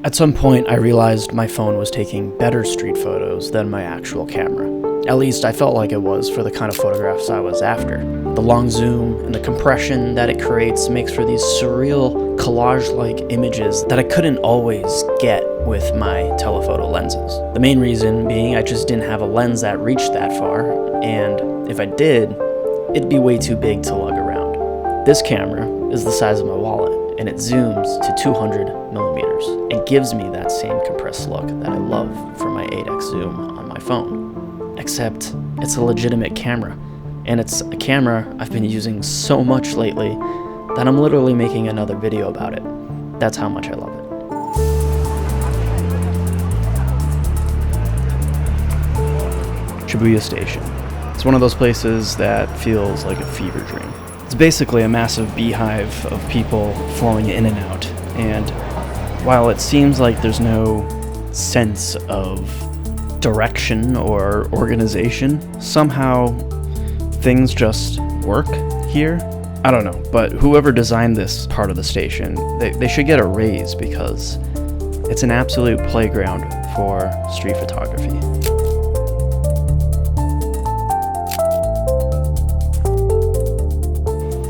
At some point, I realized my phone was taking better street photos than my actual camera. At least I felt like it was for the kind of photographs I was after. The long zoom and the compression that it creates makes for these surreal, collage-like images that I couldn't always get with my telephoto lenses. The main reason being I just didn't have a lens that reached that far, and if I did, it'd be way too big to lug around. This camera is the size of my wallet, and it zooms to 200 millimeters and gives me that same compressed look that I love for my 8x zoom on my phone. Except it's a legitimate camera, and it's a camera I've been using so much lately that I'm literally making another video about it. That's how much I love it. Shibuya Station. It's one of those places that feels like a fever dream. It's basically a massive beehive of people flowing in and out, and while it seems like there's no sense of direction or organization, somehow things just work here. I don't know, but whoever designed this part of the station, they should get a raise because it's an absolute playground for street photography.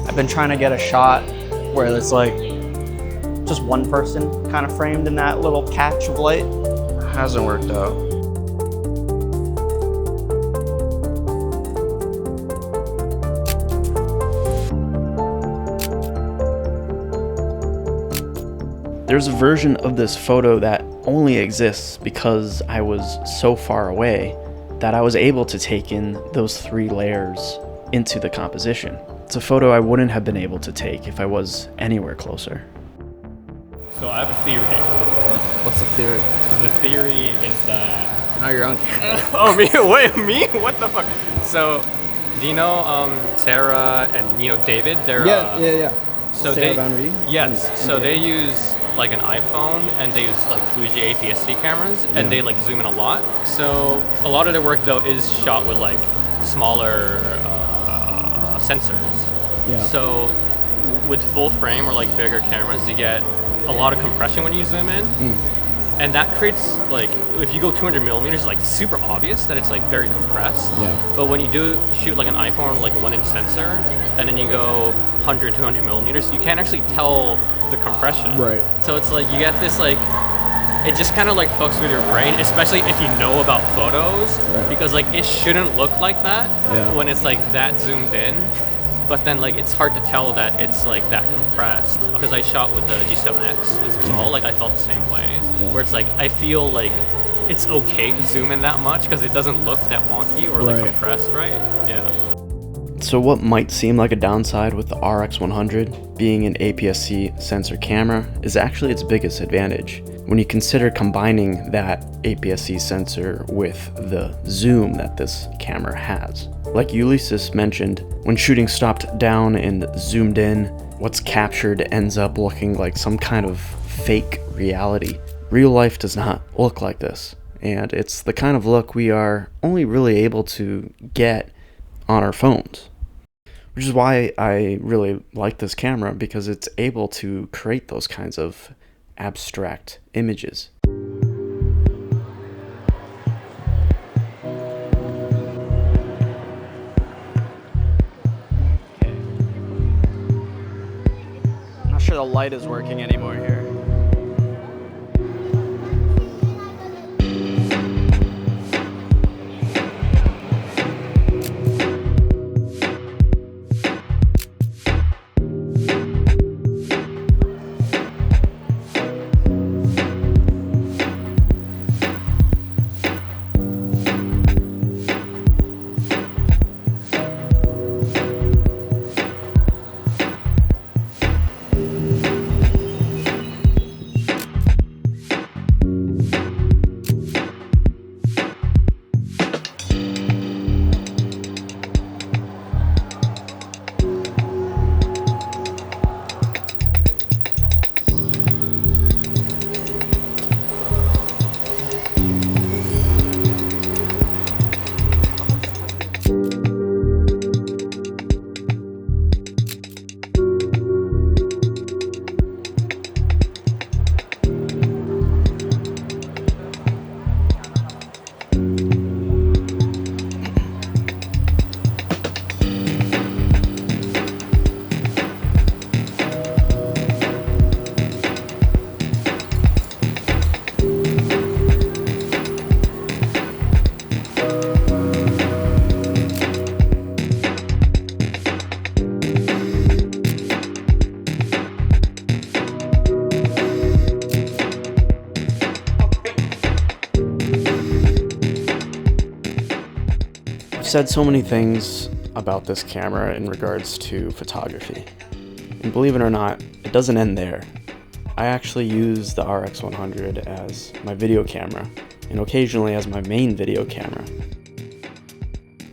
I've been trying to get a shot where it's like just one person kind of framed in that little patch of light. Hasn't worked out. There's a version of this photo that only exists because I was so far away that I was able to take in those 3 layers into the composition. It's a photo I wouldn't have been able to take if I was anywhere closer. So I have a theory. What's the theory? The theory is that... Now you're on camera. Oh, me? Wait, me? What the fuck? So, do you know Sarah and David? They're Yeah. So Sarah they, Van Ree? Yes. And So they David? use like an iPhone and they use like Fuji APS-C cameras and they like zoom in a lot. So a lot of their work though is shot with like smaller sensors. Yeah. So with full frame or like bigger cameras, you get a lot of compression when you zoom in. And that creates like, if you go 200 millimeters, like super obvious that it's like very compressed. Yeah. But when you do shoot like an iPhone, like 1-inch sensor, and then you go 100, 200 millimeters, you can't actually tell the compression. Right. So it's like, you get this like, it just kind of like fucks with your brain, especially if you know about photos, because like it shouldn't look like that when it's like that zoomed in. But then like it's hard to tell that it's like that compressed, because I shot with the G7X as well. Like I felt the same way, where it's like I feel like it's okay to zoom in that much because it doesn't look that wonky or like compressed, right? Yeah. So what might seem like a downside with the RX100 being an APS-C sensor camera is actually its biggest advantage when you consider combining that APS-C sensor with the zoom that this camera has. Like Ulysses mentioned, when shooting stopped down and zoomed in, what's captured ends up looking like some kind of fake reality. Real life does not look like this, and it's the kind of look we are only really able to get on our phones. Which is why I really like this camera, because it's able to create those kinds of abstract images. I'm not sure the light is working anymore here. said so many things about this camera in regards to photography. And believe it or not, it doesn't end there. I actually use the RX100 as my video camera, and occasionally as my main video camera.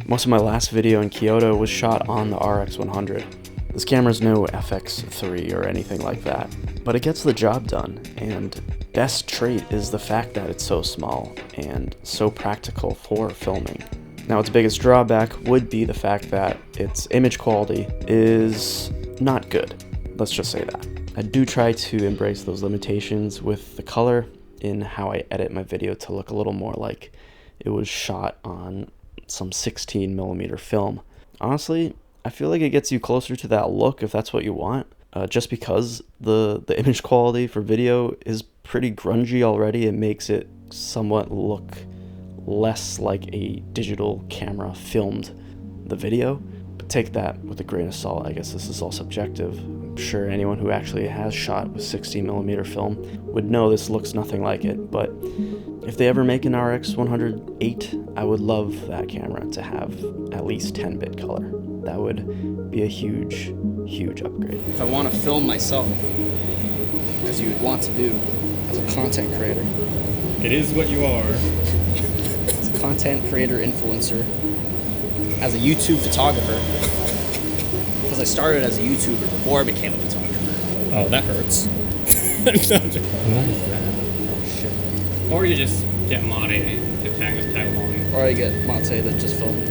Most of my last video in Kyoto was shot on the RX100. This camera's no FX3 or anything like that, but it gets the job done, and best trait is the fact that it's so small and so practical for filming. Now, its biggest drawback would be the fact that its image quality is not good. Let's just say that. I do try to embrace those limitations with the color in how I edit my video to look a little more like it was shot on some 16mm film. Honestly, I feel like it gets you closer to that look if that's what you want. Just because the image quality for video is pretty grungy already, it makes it somewhat look less like a digital camera filmed the video. But take that with a grain of salt. I guess this is all subjective. I'm sure anyone who actually has shot with 16mm film would know this looks nothing like it, but if they ever make an RX108, I would love that camera to have at least 10-bit color. That would be a huge, huge upgrade. If I want to film myself, as you would want to do as a content creator. It is what you are. As a content creator, influencer, as a YouTube photographer, because I started as a YouTuber before I became a photographer. Oh, that hurts. What is that? Or you just get Mate to tag along. Or I get Mate that just filmed.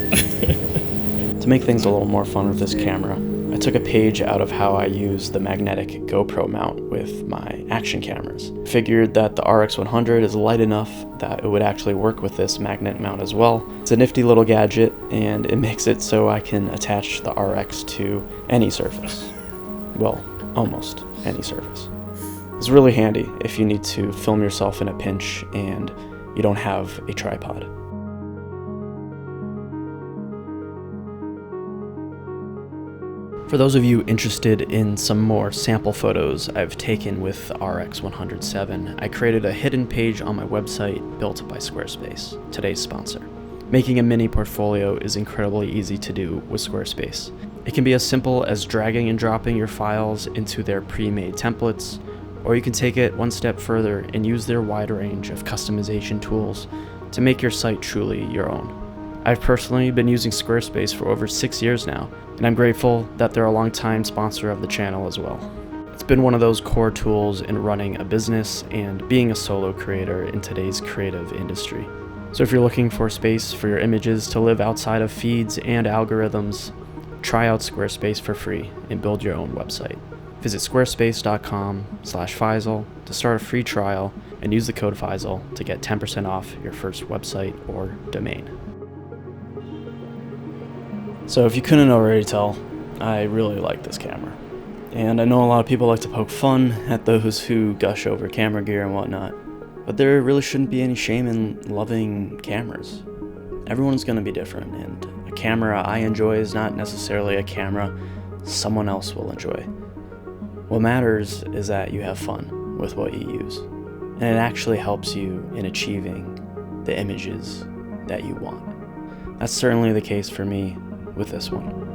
To make things a little more fun with this camera, I took a page out of how I use the magnetic GoPro mount with my action cameras. Figured that the RX100 is light enough that it would actually work with this magnet mount as well. It's a nifty little gadget, and it makes it so I can attach the RX to any surface. Well, almost any surface. It's really handy if you need to film yourself in a pinch and you don't have a tripod. For those of you interested in some more sample photos I've taken with the RX107, I created a hidden page on my website built by Squarespace, today's sponsor. Making a mini portfolio is incredibly easy to do with Squarespace. It can be as simple as dragging and dropping your files into their pre-made templates, or you can take it one step further and use their wide range of customization tools to make your site truly your own. I've personally been using Squarespace for over 6 years now, and I'm grateful that they're a longtime sponsor of the channel as well. It's been one of those core tools in running a business and being a solo creator in today's creative industry. So if you're looking for space for your images to live outside of feeds and algorithms, try out Squarespace for free and build your own website. Visit squarespace.com/Faizal to start a free trial and use the code Faizal to get 10% off your first website or domain. So if you couldn't already tell, I really like this camera. And I know a lot of people like to poke fun at those who gush over camera gear and whatnot, but there really shouldn't be any shame in loving cameras. Everyone's going to be different, and a camera I enjoy is not necessarily a camera someone else will enjoy. What matters is that you have fun with what you use, and it actually helps you in achieving the images that you want. That's certainly the case for me with this one.